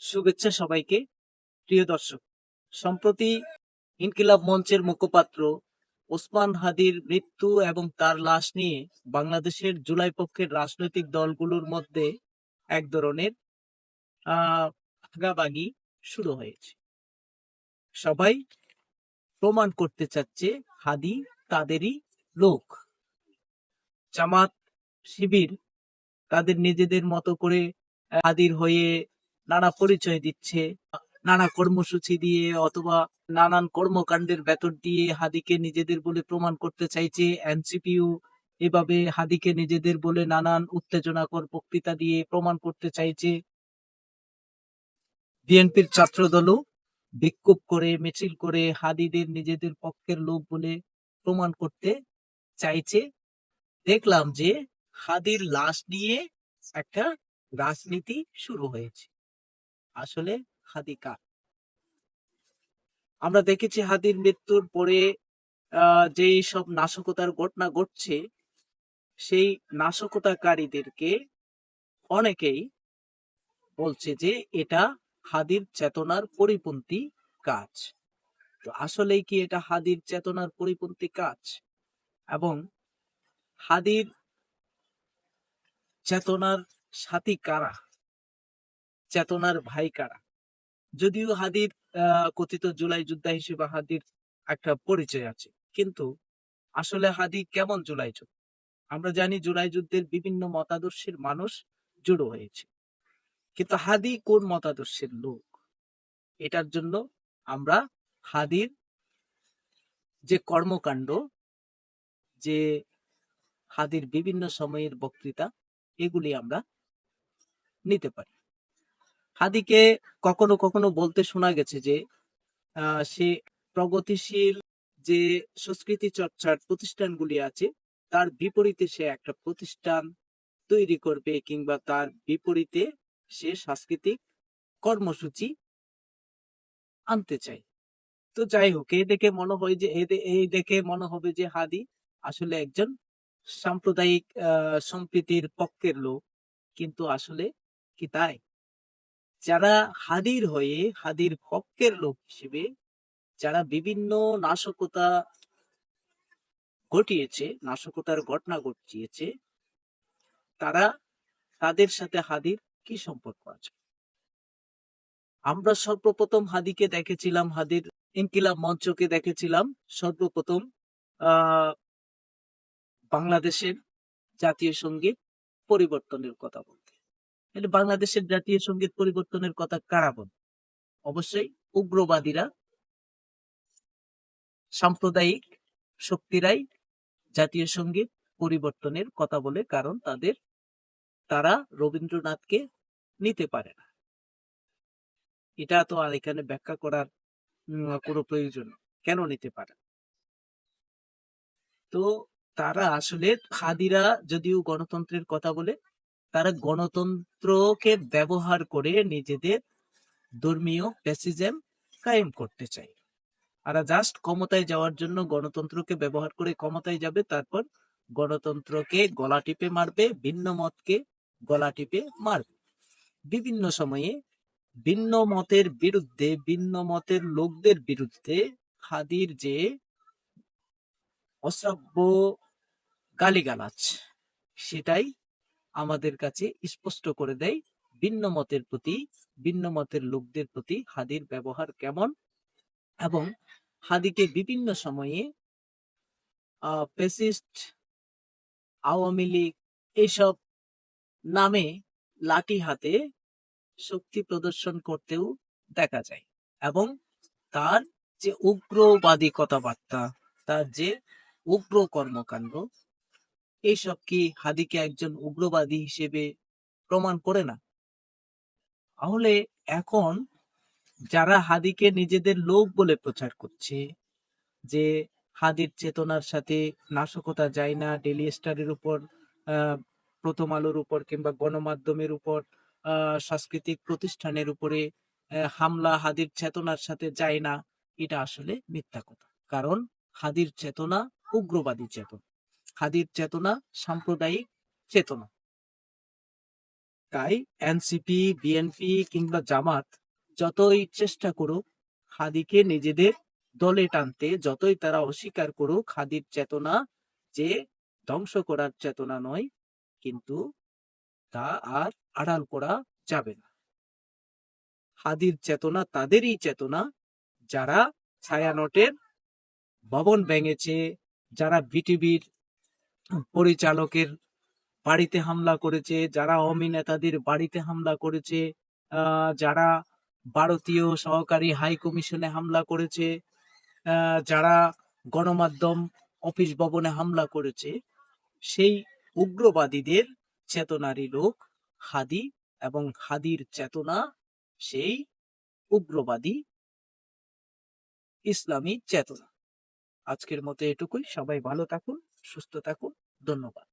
শুভেচ্ছা সবাইকে। প্রিয় দর্শক, সম্প্রতি ইনকিলাব মঞ্চের মুখপাত্র ওসমান হাদির মৃত্যু এবং তার লাশ নিয়ে বাংলাদেশের জুলাই পক্ষের রাজনৈতিক দলগুলোর মধ্যে এক ধরনের ভাগাভাগি শুরু হয়েছে। সবাই প্রমাণ করতে চাচ্ছে হাদি তাদেরই লোক। জামাত, শিবির তাদের নিজেদের মতো করে হাদির হয়ে নানা পরিচয় দিচ্ছে, নানা কর্মসূচি দিয়ে অথবা নানান কর্মকাণ্ডের ভেতর দিয়ে হাদিকে নিজেদের বলে প্রমাণ করতে চাইছে। এনসিপিও এভাবে হাদিকে নিজেদের বলে নানান উত্তেজনাকর বক্তৃতা দিয়ে প্রমাণ করতে চাইছে। বিএনপির ছাত্রদলও বিক্ষোভ করে মিছিল করে হাদিদের নিজেদের পক্ষের লোক বলে প্রমাণ করতে চাইছে। দেখলাম যে হাদির লাশ নিয়ে একটা রাজনীতি শুরু হয়েছে। আসলে হাদি কার? আমরা দেখেছি হাদির মৃত্যুর পরে যে সব নাশকতার ঘটনা ঘটছে, সেই নাশকতাকারীদেরকে অনেকেই বলছে যে এটা হাদির চেতনার পরিপন্থী কাজ। তো আসলেই কি এটা হাদির চেতনার পরিপন্থী কাজ? এবং হাদির চেতনার সাথী কারা, চেতনার ভাই কারা? যদিও হাদির কথিত জুলাই যোদ্ধা হিসেবে হাদির একটা পরিচয় আছে, কিন্তু আসলে হাদি কেমন জুলাই যোদ্ধা? আমরা জানি জুলাই যুদ্ধের বিভিন্ন মতাদর্শের মানুষ জড়ো হয়েছে, কিন্তু হাদি কোন মতাদর্শের লোক? এটার জন্য আমরা হাদির যে কর্মকাণ্ড, যে হাদির বিভিন্ন সময়ের বক্তৃতা, এগুলি আমরা নিতে পারি। হাদিকে কখনো কখনো বলতে শোনা গেছে যে সে প্রগতিশীল যে সংস্কৃতি চর্চার প্রতিষ্ঠানগুলি আছে তার বিপরীতে সে একটা প্রতিষ্ঠান তৈরি করবে, কিংবা তার বিপরীতে সে সাংস্কৃতিক কর্মসূচি আনতে চায়। তো যাই হোক, এই দেখে মনে হবে যে হাদি আসলে একজন সাম্প্রদায়িক সম্প্রীতির পক্ষের লোক, কিন্তু আসলে কি তাই? যারা হাদির হয়ে হাদির পক্ষের লোক হিসেবে যারা বিভিন্ন নাশকতা ঘটিয়েছে, নাশকতার ঘটনা ঘটিয়েছে, তারা তাদের সাথে হাদির কি সম্পর্ক আছে? আমরা সর্বপ্রথম হাদিকে দেখেছিলাম, হাদির ইনকিলাব মঞ্চকে দেখেছিলাম সর্বপ্রথম আহ বাংলাদেশের জাতীয় সঙ্গীত পরিবর্তনের কথা বলতে। বাংলাদেশের জাতীয় সঙ্গীত পরিবর্তনের কথা কারা বলে? অবশ্যই উগ্রবাদীরা, সাম্প্রদায়িক শক্তিরাই জাতীয় সঙ্গীত পরিবর্তনের কথা বলে, কারণ তারা রবীন্দ্রনাথকে নিতে পারে না। এটা তো আর এখানে ব্যাখ্যা করার কোনো প্রয়োজন, কেন নিতে পারে? তো তারা আসলে, হাদিরা যদিও গণতন্ত্রের কথা বলে, তারা গণতন্ত্রকে ব্যবহার করে নিজেদের ধর্মীয় ফ্যাসিজম কায়েম করতে চায়। আর জাস্ট ক্ষমতায় যাওয়ার জন্য গণতন্ত্রকে ব্যবহার করে ক্ষমতায় যাবে, তারপর গণতন্ত্রকে গলা টিপে মারবে, ভিন্ন মতকে গলা টিপে মারবে। বিভিন্ন সময়ে ভিন্ন মতের বিরুদ্ধে, ভিন্ন মতের লোকদের বিরুদ্ধে হাদির যে অশ্রাব্য গালিগালাজ, সেটাই আমাদের কাছে স্পষ্ট করে দেয় ভিন্ন মতের প্রতি, ভিন্ন মতের লোকদের প্রতি হাদির ব্যবহার কেমন। এবং হাদিকে বিভিন্ন সময়ে ফ্যাসিস্ট, আওয়ামী লীগ এইসব নামে লাঠি হাতে শক্তি প্রদর্শন করতেও দেখা যায়। এবং তার যে উগ্রবাদী কথাবার্তা, তার যে উগ্র কর্মকাণ্ড, এইসব কি হাদিকে একজন উগ্রবাদী হিসেবে প্রমাণ করে না? তাহলে এখন যারা হাদিকে নিজেদের লোক বলে প্রচার করছে, যে হাদির চেতনার সাথে নাশকতা যায় না, ডেইলি স্টারের উপর, প্রথম আলোর উপর কিংবা গণমাধ্যমের উপর, সাংস্কৃতিক প্রতিষ্ঠানের উপরে হামলা হাদির চেতনার সাথে যায় না, এটা আসলে মিথ্যা কথা। কারণ হাদির চেতনা উগ্রবাদী চেতনা, হাদির চেতনা সাম্প্রদায়িক চেতনা। তাই এনসিপি, বিএনপি কিংবা জামাত যতই চেষ্টা করুক হাদিকে নিজেদের দলে টানতে, যতই তারা অস্বীকার করুক হাদির চেতনা যে ধ্বংস করার চেতনা নয়, কিন্তু তা আর আড়াল করা যাবে না। হাদির চেতনা তাদেরই চেতনা যারা ছায়ানটের ভবন ভেঙেছে, যারা বিটিভির পরিচালকের বাড়িতে হামলা করেছে, যারা আওয়ামী নেতাদের বাড়িতে হামলা করেছে, যারা ভারতীয় সহকারী হাই কমিশনে হামলা করেছে, যারা গণমাধ্যম অফিস ভবনে হামলা করেছে, সেই উগ্রবাদীদের চেতনারই লোক হাদি, এবং হাদির চেতনা সেই উগ্রবাদী ইসলামী চেতনা। আজকের মতো এটুকুই। সবাই ভালো থাকুন, সুস্থ থাকুন। ধন্যবাদ।